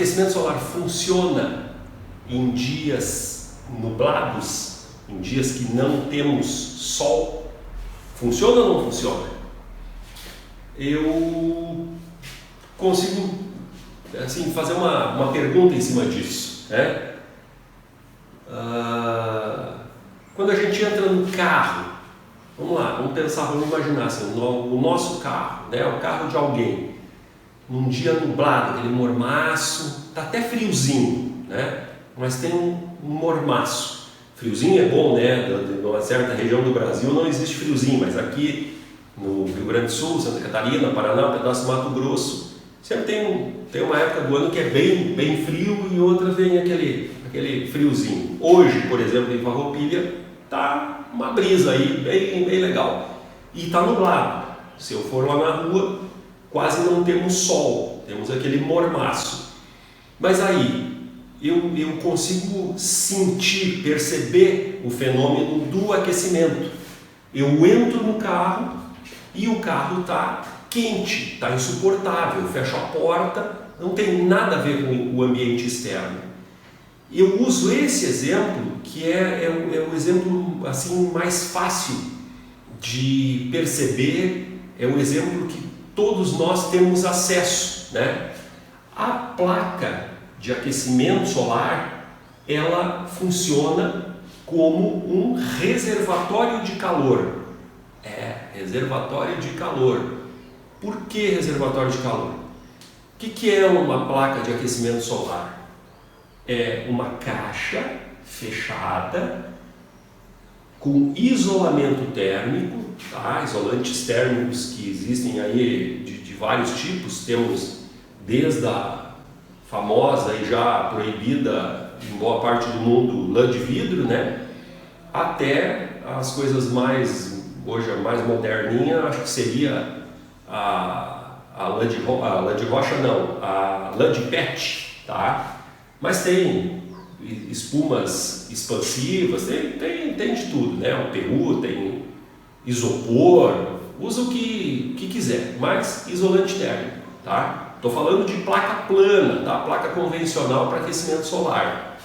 aquecimento solar funciona em dias nublados, em dias que não temos sol? Funciona ou não funciona? Eu consigo assim, fazer uma pergunta em cima disso, né? Quando a gente entra no carro, vamos lá, vamos imaginar assim, o nosso carro, né? O carro de alguém, num dia nublado, aquele mormaço, tá até friozinho, né? Mas tem um mormaço. Friozinho é bom, né? De uma certa região do Brasil não existe friozinho, mas aqui no Rio Grande do Sul, Santa Catarina, Paraná, um pedaço do Mato Grosso, sempre tem uma época do ano que é bem frio e outra vem aquele friozinho. Hoje, por exemplo, em Farroupilha, tá uma brisa aí bem legal. E tá nublado. Se eu for lá na rua, quase não temos sol, temos aquele mormaço. Mas aí, eu consigo sentir, perceber o fenômeno do aquecimento. Eu entro no carro e o carro está quente, está insuportável, eu fecho a porta, não tem nada a ver com o ambiente externo. Eu uso esse exemplo, que é o exemplo assim, mais fácil de perceber, é o exemplo que todos nós temos acesso, né? A placa de aquecimento solar, ela funciona como um reservatório de calor. Reservatório de calor. Por que reservatório de calor? O que é uma placa de aquecimento solar? É uma caixa fechada com isolamento térmico, tá? Isolantes térmicos que existem aí de vários tipos. Temos desde a famosa e já proibida em boa parte do mundo lã de vidro, né? Até as coisas hoje a mais moderninha, acho que seria a lã de rocha não, a lã de PET, tá? Mas tem espumas expansivas, tem de tudo, né? O PU, tem isopor, usa o que quiser, mas isolante térmico, tá? Estou falando de placa plana, tá? Placa convencional para aquecimento solar.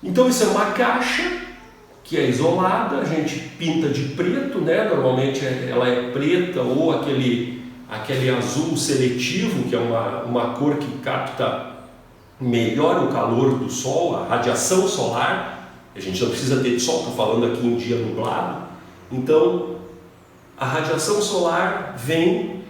Então isso é uma caixa que é isolada, a gente pinta de preto, né? Normalmente ela é preta ou aquele azul seletivo, que é uma cor que capta melhor o calor do sol, a radiação solar. A gente não precisa ter sol, estou falando aqui em dia nublado. Então a radiação solar vem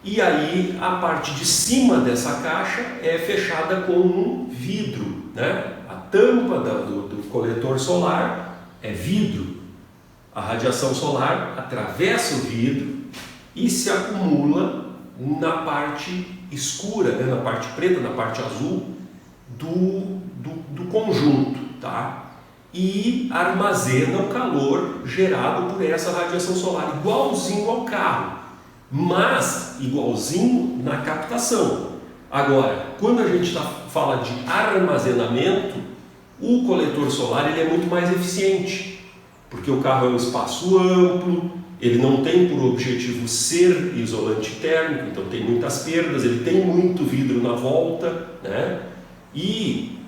e aí a parte de cima dessa caixa é fechada com um vidro, né? A tampa do coletor solar é vidro. A radiação solar atravessa o vidro e se acumula na parte escura, né? Na parte preta, na parte azul do conjunto, tá? E armazena o calor gerado por essa radiação solar, igualzinho ao carro, mas igualzinho na captação. Agora, quando a gente fala de armazenamento, o coletor solar ele é muito mais eficiente, porque o carro é um espaço amplo, ele não tem por objetivo ser isolante térmico, então tem muitas perdas, ele tem muito vidro na volta, né? E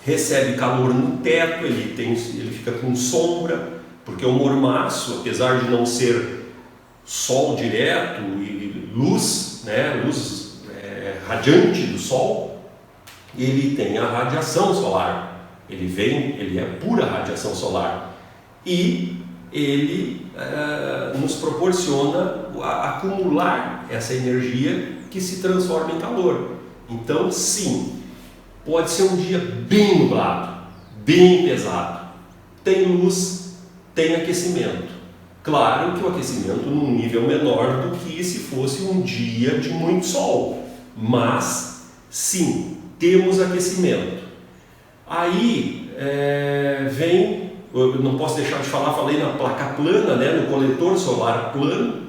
recebe calor no teto, ele fica com sombra, porque o mormaço, apesar de não ser sol direto e luz, né? Luz radiante do sol, ele tem a radiação solar. Ele é pura radiação solar e ele nos proporciona acumular essa energia que se transforma em calor. Então, sim, pode ser um dia bem nublado, bem pesado, tem luz, tem aquecimento. Claro que o aquecimento num nível menor do que se fosse um dia de muito sol, mas sim, temos aquecimento. Aí eu não posso deixar de falar, falei na placa plana, né, no coletor solar plano,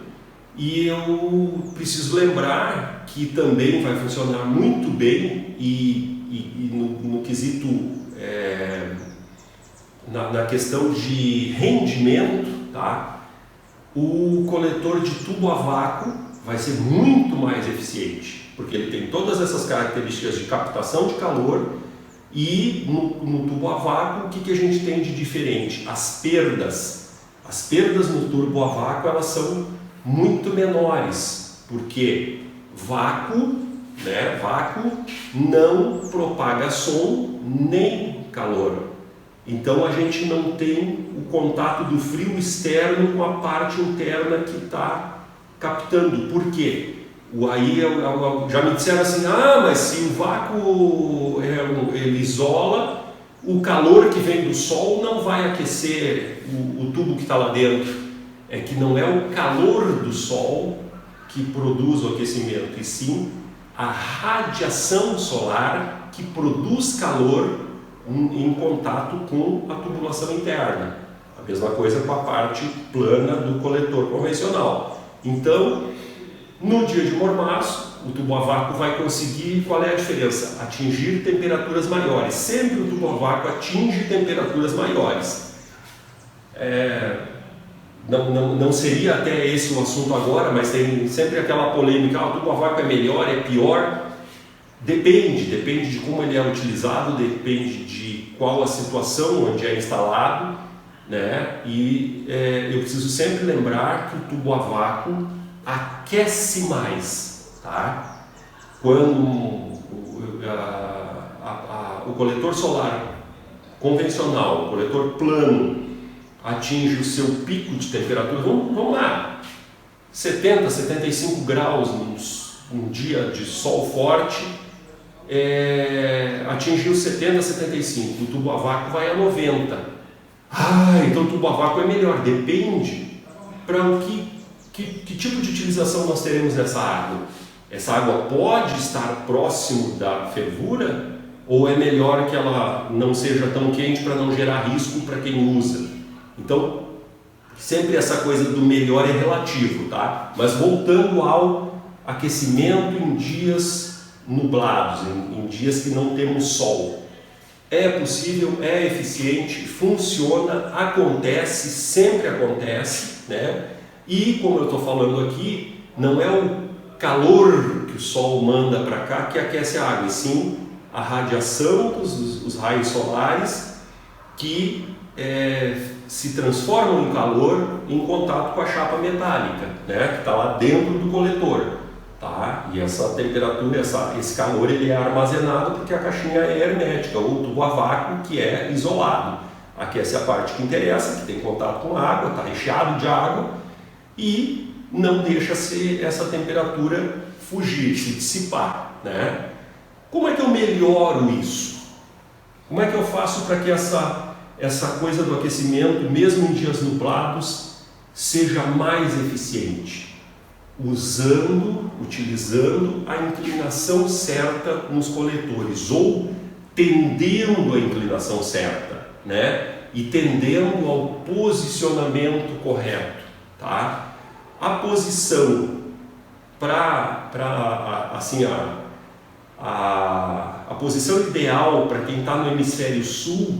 e eu preciso lembrar que também vai funcionar muito bem e no quesito, na questão de rendimento, tá? O coletor de tubo a vácuo vai ser muito mais eficiente. porque ele tem todas essas características de captação de calor. E no tubo a vácuo, o que a gente tem de diferente? As perdas no turbo a vácuo, elas são muito menores, porque vácuo não propaga som nem calor. Então a gente não tem o contato do frio externo com a parte interna que está captando. Por quê? Aí já me disseram assim, mas se o vácuo ele isola, o calor que vem do sol não vai aquecer o tubo que está lá dentro. É que não é o calor do sol que produz o aquecimento, e sim a radiação solar que produz calor em contato com a tubulação interna. A mesma coisa com a parte plana do coletor convencional. Então, no dia de mormaço, o tubo a vácuo vai conseguir, qual é a diferença? Atingir temperaturas maiores. Sempre o tubo a vácuo atinge temperaturas maiores. Não seria até esse o assunto agora, mas tem sempre aquela polêmica, o tubo a vácuo é melhor, é pior. Depende de como ele é utilizado, depende de qual a situação onde é instalado, né? E eu preciso sempre lembrar que o tubo a vácuo aquece mais, tá? Quando o coletor solar convencional, o coletor plano, atinge o seu pico de temperatura, vamos lá, 70, 75 graus num dia de sol forte, atingiu 70, 75, o tubo a vácuo vai a 90. Então o tubo a vácuo é melhor. Depende para que tipo de utilização nós teremos dessa água. Essa água pode estar próximo da fervura, ou é melhor que ela não seja tão quente para não gerar risco para quem usa? Então, sempre essa coisa do melhor é relativo, tá? Mas voltando ao aquecimento em dias nublados, em dias que não temos sol. É possível, é eficiente, funciona, acontece, sempre acontece, né? E, como eu estou falando aqui, não é o calor que o sol manda para cá que aquece a água, e sim a radiação dos raios solares que se transformam em calor em contato com a chapa metálica, né, que está lá dentro do coletor, tá? E essa temperatura, esse calor, ele é armazenado porque a caixinha é hermética, ou o tubo a vácuo, que é isolado. Aquece a parte que interessa, que tem contato com a água, está recheado de água, e não deixa essa temperatura fugir, se dissipar, né? Como é que eu melhoro isso? Como é que eu faço para que essa coisa do aquecimento, mesmo em dias nublados, seja mais eficiente? Utilizando a inclinação certa nos coletores, ou tendendo a inclinação certa, né? E tendendo ao posicionamento correto, tá? A posição a posição ideal para quem está no hemisfério sul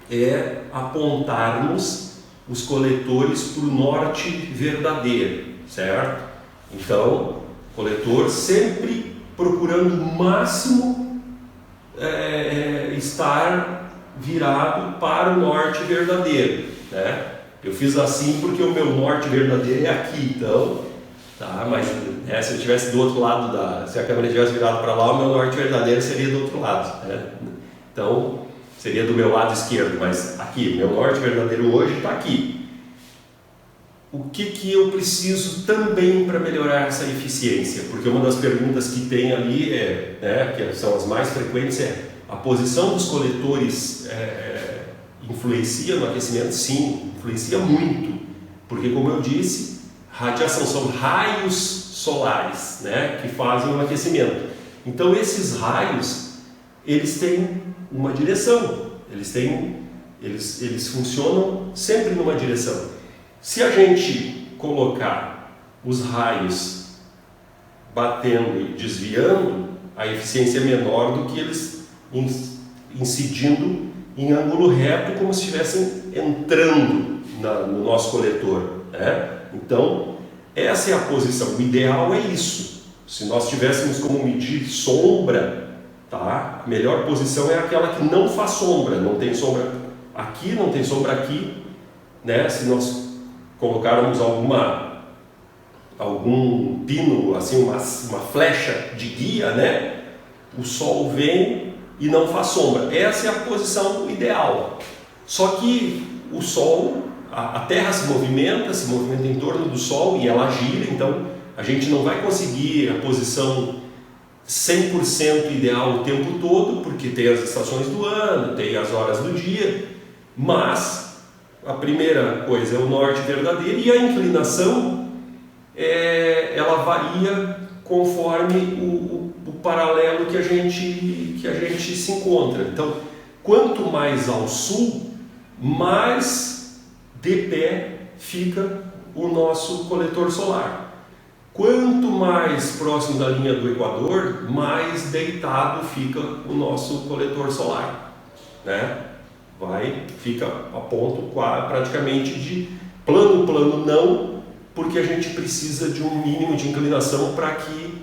é apontarmos os coletores para o norte verdadeiro, certo? Então, coletor sempre procurando o máximo estar virado para o norte verdadeiro, né? Eu fiz assim porque o meu norte verdadeiro é aqui, então, tá? Mas se eu estivesse do outro lado se a câmera estivesse virada para lá, o meu norte verdadeiro seria do outro lado, né? Então, seria do meu lado esquerdo, mas aqui, meu norte verdadeiro hoje está aqui. O que eu preciso também para melhorar essa eficiência? Porque uma das perguntas que tem ali que são as mais frequentes, a posição dos coletores influencia no aquecimento? Sim, influencia muito, porque, como eu disse, radiação são raios solares, né, que fazem o aquecimento. Então esses raios, eles têm uma direção, eles funcionam sempre numa direção. Se a gente colocar os raios batendo e desviando, a eficiência é menor do que eles incidindo em ângulo reto, como se estivessem entrando no nosso coletor, né? Então, essa é a posição. O ideal é isso. Se nós tivéssemos como medir sombra, tá? A melhor posição é aquela que não faz sombra, não tem sombra aqui, não tem sombra aqui, né? Se nós colocarmos algum pino, assim, uma flecha de guia, né? O sol vem e não faz sombra. Essa é a posição ideal. Só que o sol, a Terra se movimenta em torno do sol e ela gira, então a gente não vai conseguir a posição 100% ideal o tempo todo, porque tem as estações do ano, tem as horas do dia, mas a primeira coisa é o norte verdadeiro e a inclinação ela varia conforme o paralelo que a gente se encontra. Então, quanto mais ao sul, mais de pé fica o nosso coletor solar. Quanto mais próximo da linha do Equador, mais deitado fica o nosso coletor solar, né? Fica a ponto praticamente de plano não, porque a gente precisa de um mínimo de inclinação para que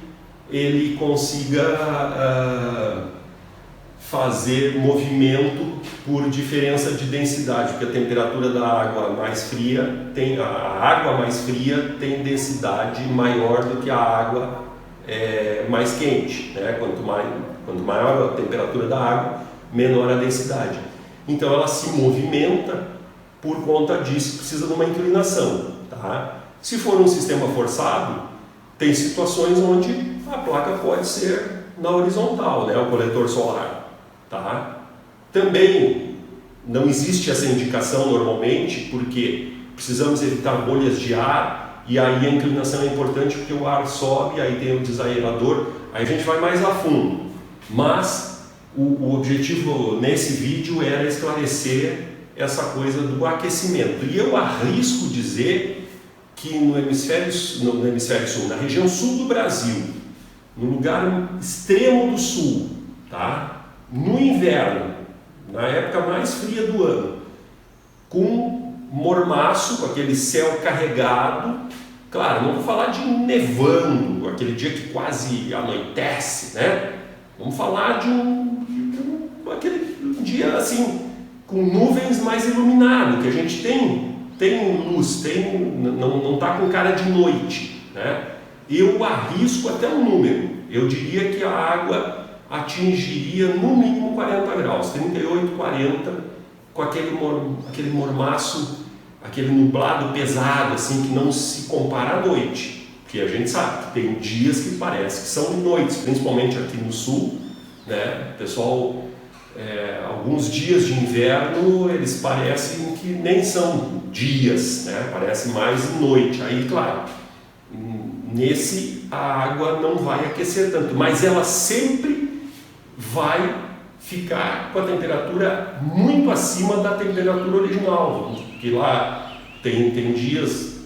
ele consiga fazer movimento por diferença de densidade, porque a temperatura da água mais fria tem densidade maior do que a água mais quente, né? Quanto maior a temperatura da água, menor a densidade. Então ela se movimenta por conta disso, precisa de uma inclinação, tá? Se for um sistema forçado, tem situações onde a placa pode ser na horizontal, né? O coletor solar. Tá? Também não existe essa indicação normalmente, porque precisamos evitar bolhas de ar, e aí a inclinação é importante porque o ar sobe, aí tem o desaerador, aí a gente vai mais a fundo. Mas o objetivo nesse vídeo era esclarecer essa coisa do aquecimento. E eu arrisco dizer que no hemisfério sul, na região sul do Brasil, no lugar extremo do sul, tá? No inverno, na época mais fria do ano, com mormaço, com aquele céu carregado, claro, não vou falar de nevando, aquele dia que quase anoitece, né? Vamos falar de aquele dia assim, com nuvens mais iluminado, que a gente tem luz, não está com cara de noite, né? Eu arrisco até um número, eu diria que a água atingiria no mínimo 40 graus, 38, 40, com aquele mormaço, aquele nublado pesado, assim, que não se compara à noite, porque a gente sabe que tem dias que parece que são noites, principalmente aqui no sul, né? Pessoal, alguns dias de inverno, eles parecem que nem são dias, né? Parece mais noite, aí claro, nesse a água não vai aquecer tanto, mas ela sempre vai ficar com a temperatura muito acima da temperatura original, porque lá tem dias,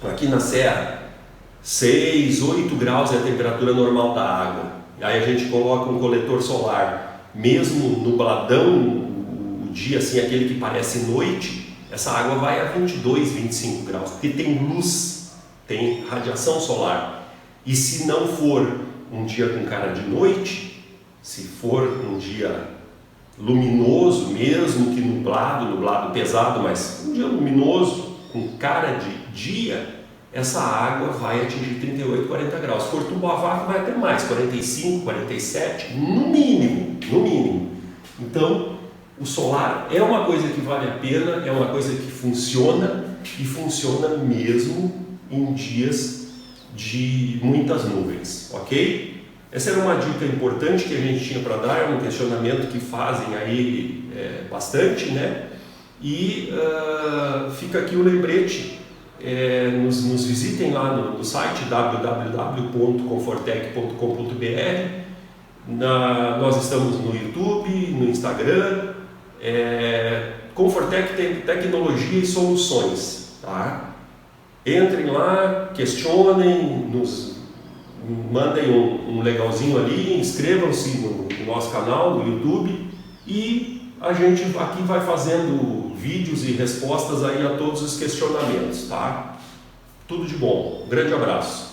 aqui na Serra, 6, 8 graus é a temperatura normal da água, e aí a gente coloca um coletor solar, mesmo nubladão, o dia assim, aquele que parece noite, essa água vai a 22, 25 graus, porque tem luz, tem radiação solar, e se não for um dia com cara de noite, se for um dia luminoso, mesmo que nublado pesado, mas um dia luminoso, com cara de dia, essa água vai atingir 38, 40 graus. Se for tubo a vácuo, vai até mais, 45, 47, no mínimo. Então, o solar é uma coisa que vale a pena, é uma coisa que funciona, e funciona mesmo em dias de muitas nuvens, ok? Essa era uma dica importante que a gente tinha para dar, é um questionamento que fazem aí bastante, né? E fica aqui o lembrete, nos visitem lá no site www.confortec.com.br, nós estamos no YouTube, no Instagram, Confortec tem tecnologia e soluções, tá? Entrem lá, questionem, mandem um legalzinho ali, inscrevam-se no nosso canal, no YouTube, e a gente aqui vai fazendo vídeos e respostas aí a todos os questionamentos, tá? Tudo de bom, um grande abraço.